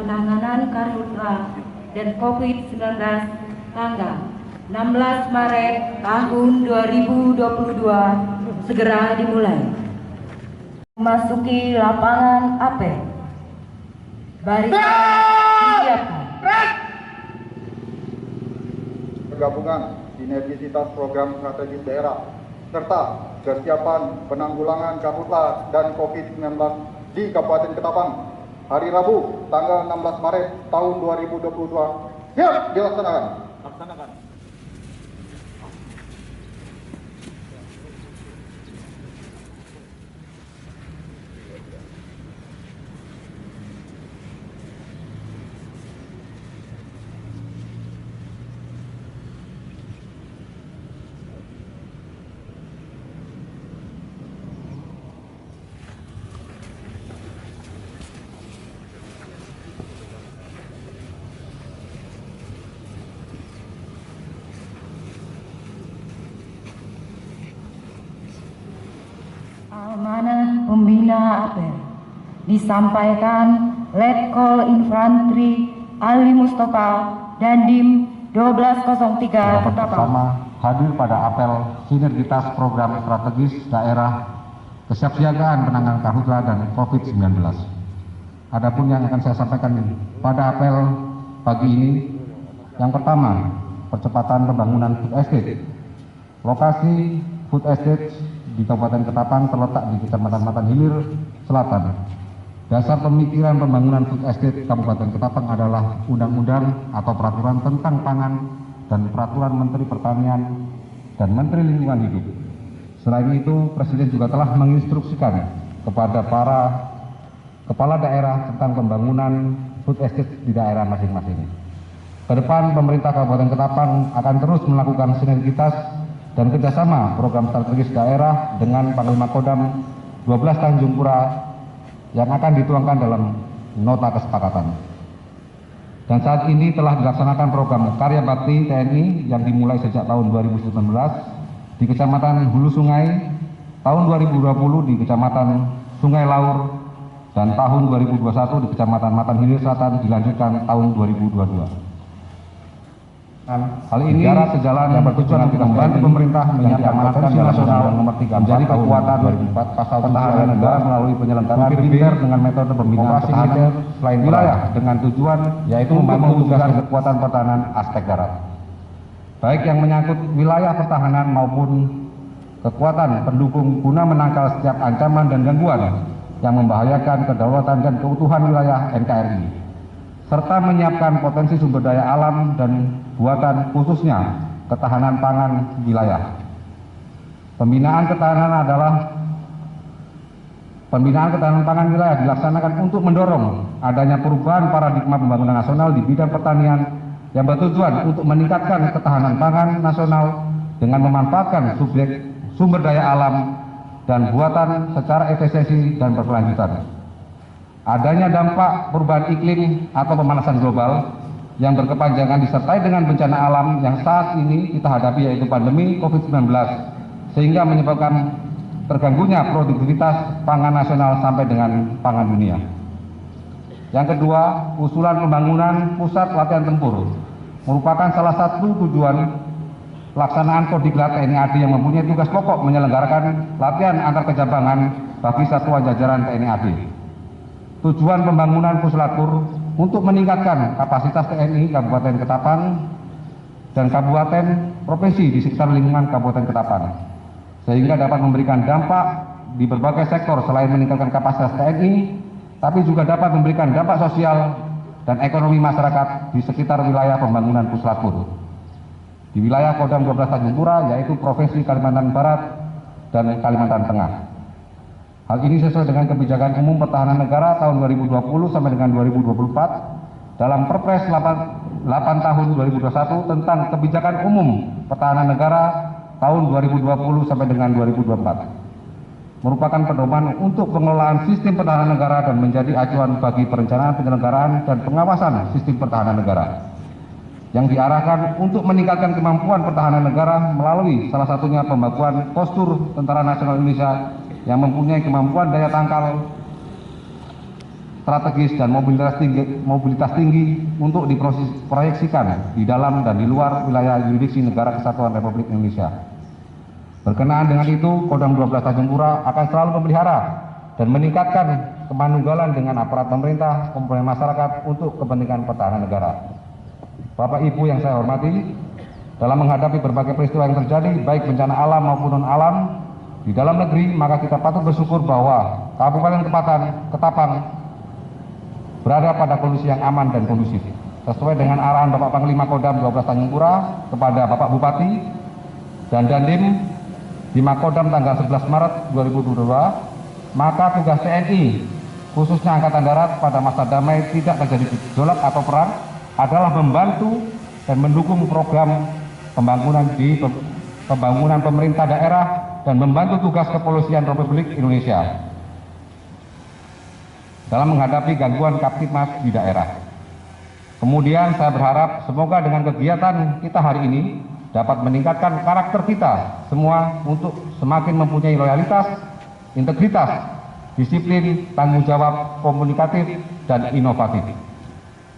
Penanganan Karhutla dan COVID-19 tanggal 16 Maret tahun 2022 segera dimulai. Memasuki lapangan apel. Barisan disiapkan. Penggabungan sinergisitas program strategis daerah serta kesiapan penanggulangan karhutla dan COVID-19 di Kabupaten Ketapang hari Rabu tanggal 16 Maret tahun 2022 siap dilaksanakan. Amanah Pembina Apel disampaikan Letkol Infanteri Ali Mustafa Dandim 1203 Ketapang. Bersama hadir pada apel sinergitas program strategis daerah kesiapsiagaan penanganan karhutla dan COVID-19. Adapun yang akan saya sampaikan pada apel pagi ini, yang pertama, percepatan pembangunan food estate. Lokasi food estate di Kabupaten Ketapang terletak di Kecamatan Matan Hilir Selatan. Dasar pemikiran pembangunan food estate Kabupaten Ketapang adalah undang-undang atau peraturan tentang pangan dan peraturan Menteri Pertanian dan Menteri Lingkungan Hidup. Selain itu, Presiden juga telah menginstruksikan kepada para kepala daerah tentang pembangunan food estate di daerah masing-masing. Ke depan, pemerintah Kabupaten Ketapang akan terus melakukan sinergitas dan kerjasama program strategis daerah dengan Panglima Kodam 12 Tanjung Pura yang akan dituangkan dalam nota kesepakatan. Dan saat ini telah dilaksanakan program Karya Bakti TNI yang dimulai sejak tahun 2019 di Kecamatan Hulu Sungai, tahun 2020 di Kecamatan Sungai Laur, dan tahun 2021 di Kecamatan Matan Hilir Selatan dilanjutkan tahun 2022. Hal ini sejalan yang bertujuan untuk membantu pemerintah menyiapkan potensi nasional nomor 3 menjadi kekuatan 2004 pasal pertahanan negara melalui penyelenggaraan militer dengan metode pembinaan pertahanan selain wilayah dengan tujuan yaitu membangun tugas kekuatan pertahanan aspek darat, baik yang menyangkut wilayah pertahanan maupun kekuatan pendukung guna menangkal setiap ancaman dan gangguan yang membahayakan kedaulatan dan keutuhan wilayah NKRI, serta menyiapkan potensi sumber daya alam dan buatan khususnya ketahanan pangan wilayah. Pembinaan ketahanan pangan wilayah dilaksanakan untuk mendorong adanya perubahan paradigma pembangunan nasional di bidang pertanian yang bertujuan untuk meningkatkan ketahanan pangan nasional dengan memanfaatkan sumber daya alam dan buatan secara efisiensi dan berkelanjutan. Adanya dampak perubahan iklim atau pemanasan global yang berkepanjangan disertai dengan bencana alam yang saat ini kita hadapi yaitu pandemi COVID-19 sehingga menyebabkan terganggunya produktivitas pangan nasional sampai dengan pangan dunia. Yang kedua, usulan pembangunan pusat latihan tempur merupakan salah satu tujuan pelaksanaan Kodiklat TNI AD yang mempunyai tugas pokok menyelenggarakan latihan antar kejabangan bagi satuan jajaran TNI AD. Tujuan pembangunan Puslatur untuk meningkatkan kapasitas TNI Kabupaten Ketapang dan Kabupaten Provinsi di sekitar lingkungan Kabupaten Ketapang, sehingga dapat memberikan dampak di berbagai sektor selain meningkatkan kapasitas TNI, tapi juga dapat memberikan dampak sosial dan ekonomi masyarakat di sekitar wilayah pembangunan Puslatur. Di wilayah Kodam 12 Tanjung Pura, yaitu Provinsi Kalimantan Barat dan Kalimantan Tengah. Hal ini sesuai dengan kebijakan umum pertahanan negara tahun 2020 sampai dengan 2024 dalam Perpres 8 tahun 2021 tentang kebijakan umum pertahanan negara tahun 2020 sampai dengan 2024. Merupakan pedoman untuk pengelolaan sistem pertahanan negara dan menjadi acuan bagi perencanaan penyelenggaraan dan pengawasan sistem pertahanan negara yang diarahkan untuk meningkatkan kemampuan pertahanan negara melalui salah satunya pembaguan postur Tentara Nasional Indonesia yang mempunyai kemampuan daya tangkal strategis dan mobilitas tinggi untuk diproyeksikan di dalam dan di luar wilayah yurisdiksi Negara Kesatuan Republik Indonesia. Berkenaan dengan itu, Kodam 12 Tanjung Pura akan selalu memelihara dan meningkatkan kemanunggalan dengan aparat pemerintah, komponen masyarakat untuk kepentingan pertahanan negara. Bapak Ibu yang saya hormati, dalam menghadapi berbagai peristiwa yang terjadi, baik bencana alam maupun non-alam, di dalam negeri, maka kita patut bersyukur bahwa Kabupaten Ketapang berada pada kondisi yang aman dan kondusif. Sesuai dengan arahan Bapak Panglima Kodam 12 Tanjung Pura kepada Bapak Bupati dan Dandim di Makodam tanggal 11 Maret 2022, maka tugas TNI, khususnya Angkatan Darat pada masa damai tidak terjadi gejolak atau perang, adalah membantu dan mendukung program pembangunan pemerintah daerah dan membantu tugas kepolisian Republik Indonesia dalam menghadapi gangguan Kamtipmas di daerah. Kemudian saya berharap semoga dengan kegiatan kita hari ini dapat meningkatkan karakter kita semua untuk semakin mempunyai loyalitas, integritas, disiplin, tanggung jawab, komunikatif, dan inovatif.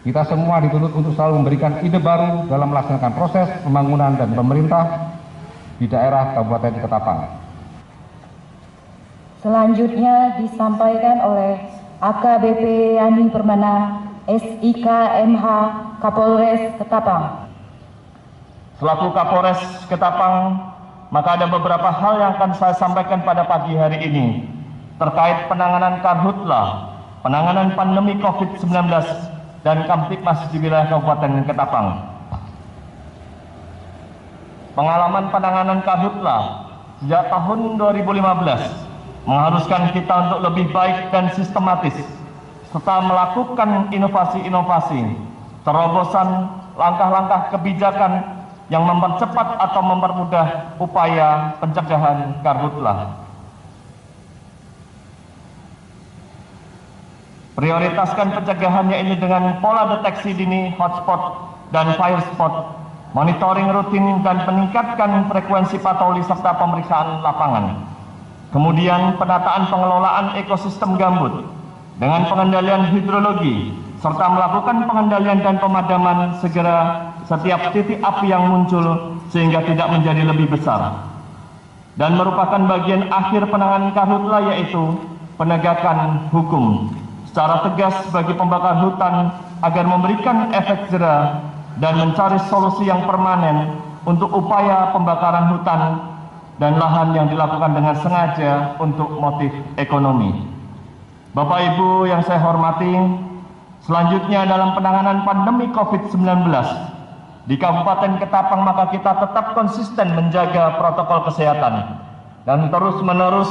Kita semua dituntut untuk selalu memberikan ide baru dalam melaksanakan proses pembangunan dan pemerintah di daerah Kabupaten Ketapang. Selanjutnya disampaikan oleh AKBP Yani Permana, SIK MH, Kapolres Ketapang. Selaku Kapolres Ketapang, maka ada beberapa hal yang akan saya sampaikan pada pagi hari ini terkait penanganan karhutla, penanganan pandemi COVID-19 dan Kamtipmas di wilayah Kabupaten Ketapang. Pengalaman penanganan karhutla sejak tahun 2015 mengharuskan kita untuk lebih baik dan sistematis serta melakukan inovasi-inovasi, terobosan langkah-langkah kebijakan yang mempercepat atau mempermudah upaya pencegahan karhutla. Prioritaskan pencegahannya ini dengan pola deteksi dini hotspot dan fire spot, monitoring rutin dan meningkatkan frekuensi patroli serta pemeriksaan lapangan. Kemudian penataan pengelolaan ekosistem gambut dengan pengendalian hidrologi serta melakukan pengendalian dan pemadaman segera setiap titik api yang muncul sehingga tidak menjadi lebih besar. Dan merupakan bagian akhir penanganan karhutla yaitu penegakan hukum secara tegas bagi pembakar hutan agar memberikan efek jera dan mencari solusi yang permanen untuk upaya pembakaran hutan dan lahan yang dilakukan dengan sengaja untuk motif ekonomi. Bapak Ibu yang saya hormati, selanjutnya dalam penanganan pandemi COVID-19 di Kabupaten Ketapang, maka kita tetap konsisten menjaga protokol kesehatan dan terus-menerus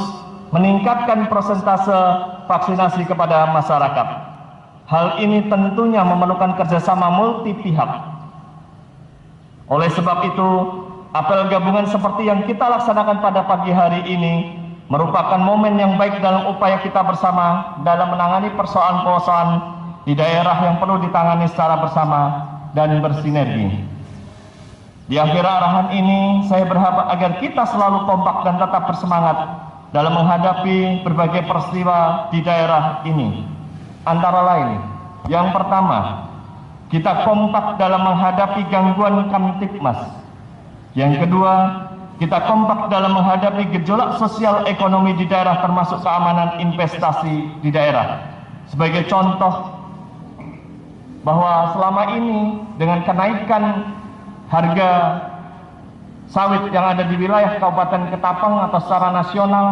meningkatkan persentase vaksinasi kepada masyarakat. Hal ini tentunya memerlukan kerjasama multi pihak. Oleh sebab itu, apel gabungan seperti yang kita laksanakan pada pagi hari ini merupakan momen yang baik dalam upaya kita bersama dalam menangani persoalan-persoalan di daerah yang perlu ditangani secara bersama dan bersinergi. Di akhir arahan ini, saya berharap agar kita selalu kompak dan tetap bersemangat dalam menghadapi berbagai peristiwa di daerah ini. Antara lain, yang pertama, kita kompak dalam menghadapi gangguan Kamtipmas. Yang kedua, kita kompak dalam menghadapi gejolak sosial ekonomi di daerah termasuk keamanan investasi di daerah. Sebagai contoh bahwa selama ini dengan kenaikan harga sawit yang ada di wilayah Kabupaten Ketapang atau secara nasional,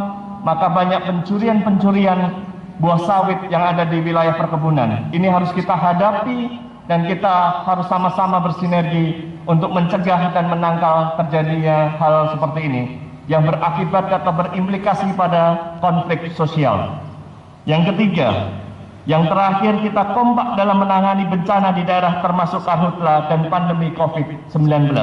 maka banyak pencurian-pencurian buah sawit yang ada di wilayah perkebunan. Ini harus kita hadapi dan kita harus sama-sama bersinergi untuk mencegah dan menangkal terjadinya hal seperti ini yang berakibat atau berimplikasi pada konflik sosial. Yang ketiga, yang terakhir, kita kompak dalam menangani bencana di daerah termasuk karhutla dan pandemi COVID-19.